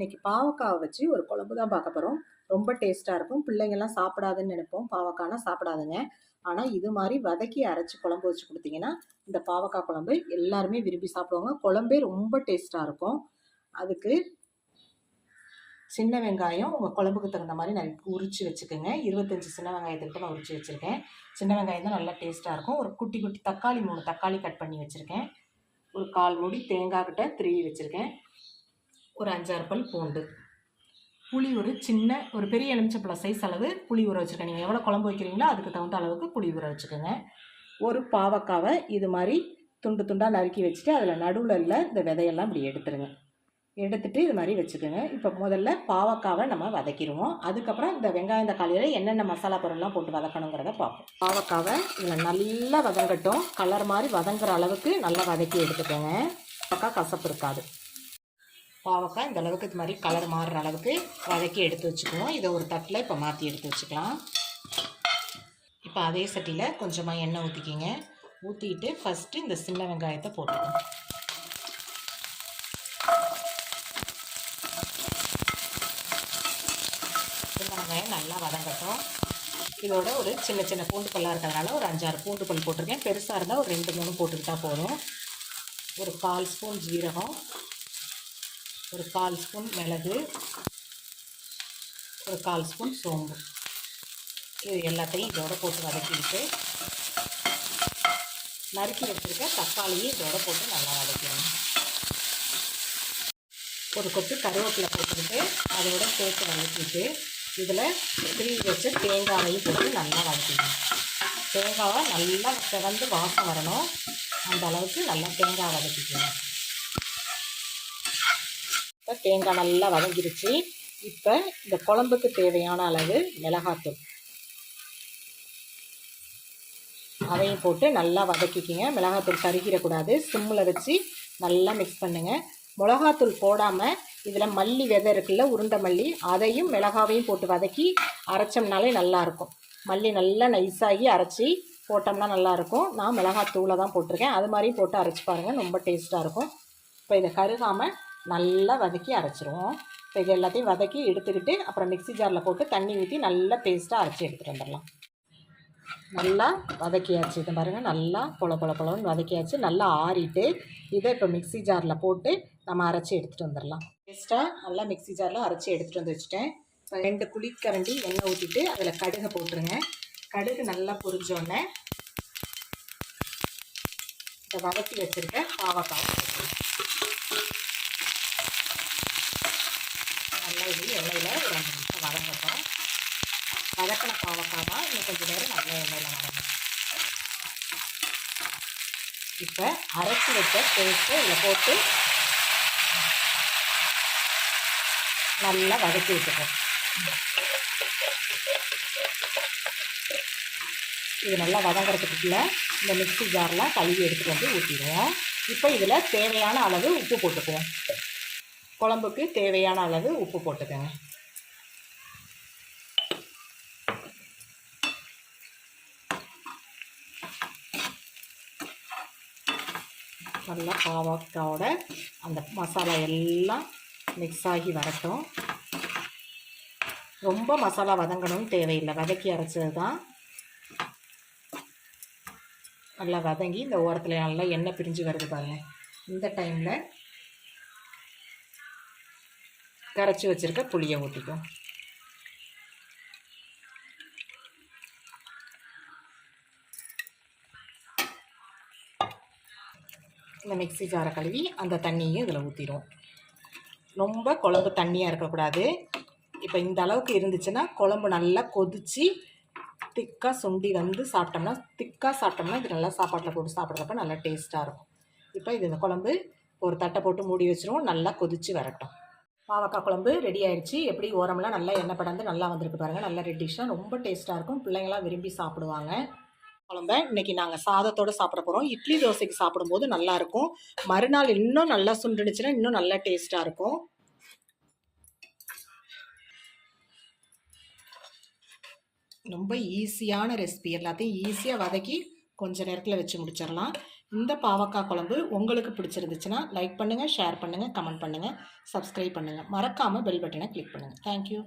இன்னைக்கு பாவக்காவை வச்சு ஒரு குழம்பு தான் பார்க்க போகிறோம். ரொம்ப டேஸ்ட்டாக இருக்கும். பிள்ளைங்கள்லாம் சாப்பிடாதுன்னு நினைப்போம். பாவக்காய்னா சாப்பிடாதுங்க. ஆனால் இது மாதிரி வதக்கி அரைச்சி குழம்பு வச்சு கொடுத்தீங்கன்னா இந்த பாவக்காய் குழம்பு எல்லாருமே விரும்பி சாப்பிடுவாங்க. குழம்பே ரொம்ப டேஸ்ட்டாக இருக்கும். அதுக்கு சின்ன வெங்காயம் உங்கள் குழம்புக்கு தகுந்த மாதிரி நான் உரித்து வச்சுக்கோங்க. 25 சின்ன வெங்காயத்துக்கிட்ட நான் உரித்து வச்சுருக்கேன். சின்ன வெங்காயம் தான் நல்லா டேஸ்ட்டாக இருக்கும். ஒரு குட்டி குட்டி தக்காளி 3 தக்காளி கட் பண்ணி வச்சுருக்கேன். ஒரு 1/4 மூடி தேங்காய் கிட்ட திருவி வச்சுருக்கேன். ஒரு 5-6 பல் பூண்டு, புளி ஒரு பெரிய எலுமிச்சம்பழம் சைஸ் அளவு புளி ஊற வச்சுருக்கேன். நீங்கள் எவ்வளோ குழம்பு வைக்கிறீங்களோ அதுக்கு தகுந்த அளவுக்கு புளி ஊற வச்சுக்கோங்க. ஒரு பாவக்காவை இது மாதிரி துண்டு துண்டாக நறுக்கி வச்சுட்டு அதில் நடுவில் உள்ள இந்த விதையெல்லாம் இப்படி எடுத்துருங்க. எடுத்துகிட்டு இது மாதிரி வச்சுக்கோங்க. இப்போ முதல்ல பாவக்காவை நம்ம வதக்கிடுவோம். அதுக்கப்புறம் இந்த வெங்காயம் தக்காளியில் என்னென்ன மசாலா பொருள்லாம் போட்டு வதக்கணுங்கிறத பார்ப்போம். பாவக்காவை இதில் நல்லா வதங்கட்டும். கலர் மாதிரி வதங்குற அளவுக்கு நல்லா வதக்கி எடுத்துக்கோங்க. பக்கா கசப்பு இருக்காது. பாவக்காய் இந்த அளவுக்கு இது மாதிரி கலர் மாறுற அளவுக்கு வதக்கி எடுத்து வச்சுக்குவோம். இதை ஒரு தட்டில் இப்போ மாற்றி எடுத்து வச்சுக்கலாம். இப்போ அதே சட்டியில் கொஞ்சமாக எண்ணெய் ஊற்றிக்கிங்க. ஊற்றிட்டு ஃபஸ்ட்டு இந்த சின்ன வெங்காயத்தை போட்டுக்கணும். சின்ன வெங்காயம் நல்லா வதங்கட்டும். இதோட ஒரு சின்ன சின்ன பூண்டு பல்லாக இருக்கிறதுனால ஒரு 5-6 பூண்டு பல் போட்டிருக்கேன். பெருசாக இருந்தால் ஒரு 2-3 போட்டுக்கிட்டா போதும். ஒரு 1/4 ஸ்பூன் ஜீரகம், ஒரு 1/4 ஸ்பூன் மிளகு, ஒரு 1/4 ஸ்பூன் சோம்பு. இது எல்லாத்தையும் இதோட போட்டு வதக்கிட்டு நறுக்கி வச்சுருக்க தக்காளியும் இதோட போட்டு நல்லா வதக்கணும். ஒரு கொத்து கருவேப்பிலை போட்டுக்கிட்டு அதோட சேர்த்து வதக்கிட்டு இதில் திருவி வச்ச தேங்காயையும் போட்டு நல்லா வதக்கிக்கணும். தேங்காவை நல்லா சிவந்து வாசம் வரணும். அந்த அளவுக்கு நல்லா தேங்காய் வதக்கிக்கணும். இப்போ தேங்காய் நல்லா வதங்கிருச்சு. இப்போ இந்த குழம்புக்கு தேவையான அளவு மிளகாத்தூள் அதையும் போட்டு நல்லா வதக்கிக்கிங்க. மிளகாத்தூள் கருகிடக்கூடாது. சிம்மில் வச்சு நல்லா மிக்ஸ் பண்ணுங்கள். மிளகாத்தூள் போடாமல் இதில் மல்லி விதை இருக்குல்ல, உருண்டை மல்லி, அதையும் மிளகாவையும் போட்டு வதக்கி அரைச்சோம்னாலே நல்லாயிருக்கும். மல்லி நல்லா நைஸாகி அரைச்சி போட்டோம்னா நல்லாயிருக்கும். நான் மிளகாத்தூளை தான் போட்டிருக்கேன். அது மாதிரி போட்டு அரைச்சி பாருங்கள், ரொம்ப டேஸ்ட்டாக இருக்கும். இப்போ இதை கருகாமல் நல்லா வதக்கி அரைச்சிருவோம். இப்போ இது எல்லாத்தையும் வதக்கி எடுத்துக்கிட்டு அப்புறம் மிக்ஸி ஜாரில் போட்டு தண்ணி ஊற்றி நல்லா பேஸ்ட்டாக அரைச்சி எடுத்துகிட்டு வந்துடலாம். நல்லா வதக்கியாச்சு. இதை பாருங்கள், நல்லா பொலன்னு வதக்கியாச்சு. நல்லா ஆறிட்டு இதை இப்போ மிக்ஸி ஜாரில் போட்டு நம்ம அரைச்சி எடுத்துகிட்டு வந்துடலாம். பேஸ்ட்டாக நல்லா மிக்ஸி ஜாரில் அரைச்சி எடுத்துகிட்டு வந்து வச்சுட்டேன். 2 குழிக்கரண்டி எண்ணெய் ஊற்றிட்டு அதில் கடுகை போட்டுருங்க. கடுகு நல்லா பொரிஞ்சோடனே இதை வதக்கி வச்சுருக்க பாவக்காய் போட்டுருங்க. நல்லா இது எண்ணெயில் ஒரு 5 நிமிஷம் வதங்கட்டும். வதக்கின பாவக்காய் தான் இன்னும் கொஞ்சம் நேரம் நல்லா எண்ணெயில் வதங்கணும். இப்போ அரைச்சி வச்ச பேஸ்ட்டு இதில் போட்டு நல்லா வதக்கி விட்டுப்போம். இது நல்லா வதங்குறதுக்குள்ள இந்த மிக்ஸி ஜாரில் கழுவி எடுத்துகிட்டு வந்து ஊற்றிடுவோம். இப்போ இதில் தேவையான அளவு உப்பு போட்டுக்குவோம். குழம்புக்கு தேவையான அளவு உப்பு போட்டுக்கோங்க. நல்லா பாவக்காயோட அந்த மசாலா எல்லாம் மிக்ஸ் ஆகி வரட்டும். ரொம்ப மசாலா வதங்கணும்னு தேவையில்லை. வதக்கி அரைச்சது தான். நல்லா வதங்கி இந்த ஓரத்தில் நல்லா எண்ணெய் பிரிஞ்சு வருது பாருங்கள். இந்த டைமில் கரைச்சி வச்சுருக்க புளியை ஊற்றிக்கும். இந்த மிக்ஸி ஜாரை கழுவி அந்த தண்ணியும் இதில் ஊற்றிடும். ரொம்ப குழம்பு தண்ணியாக இருக்கக்கூடாது. இப்போ இந்த அளவுக்கு இருந்துச்சுன்னா குழம்பு நல்லா கொதித்து திக்காக சுண்டி வந்து சாப்பிட்டோம்னா இது நல்லா சாப்பாட்டில் போட்டு சாப்பிட்றப்ப நல்லா டேஸ்ட்டாக இருக்கும். இப்போ இது இந்த குழம்பு ஒரு தட்டை போட்டு மூடி வச்சுருவோம். நல்லா கொதித்து வரட்டும். பாவக்காய் குழம்பு ரெடி ஆகிடுச்சு. எப்படி ஓரமெல்லாம் நல்லா எண்ணெய் படந்து நல்லா வந்திருக்கு பாருங்கள். நல்லா ரெட்டிஷாக ரொம்ப டேஸ்ட்டாக இருக்கும். பிள்ளைங்களாம் விரும்பி சாப்பிடுவாங்க. குழம்ப இன்றைக்கி நாங்கள் சாதத்தோடு சாப்பிட போகிறோம். இட்லி தோசைக்கு சாப்பிடும்போது நல்லாயிருக்கும். மறுநாள் இன்னும் நல்லா சுண்டுனுச்சுன்னா இன்னும் நல்லா டேஸ்ட்டாக இருக்கும். ரொம்ப ஈஸியான ரெசிபி. எல்லாத்தையும் ஈஸியாக வதக்கி கொஞ்சம் நேரத்தில் வச்சு முடிச்சிடலாம். இந்த பாவக்காய் குழம்பு உங்களுக்கு பிடிச்சிருந்துச்சுன்னா லைக் பண்ணுங்கள், ஷேர் பண்ணுங்கள், கமெண்ட் பண்ணுங்கள், சப்ஸ்கிரைப் பண்ணுங்கள். மறக்காமல் பெல் பட்டனை கிளிக் பண்ணுங்கள். தேங்க்யூ.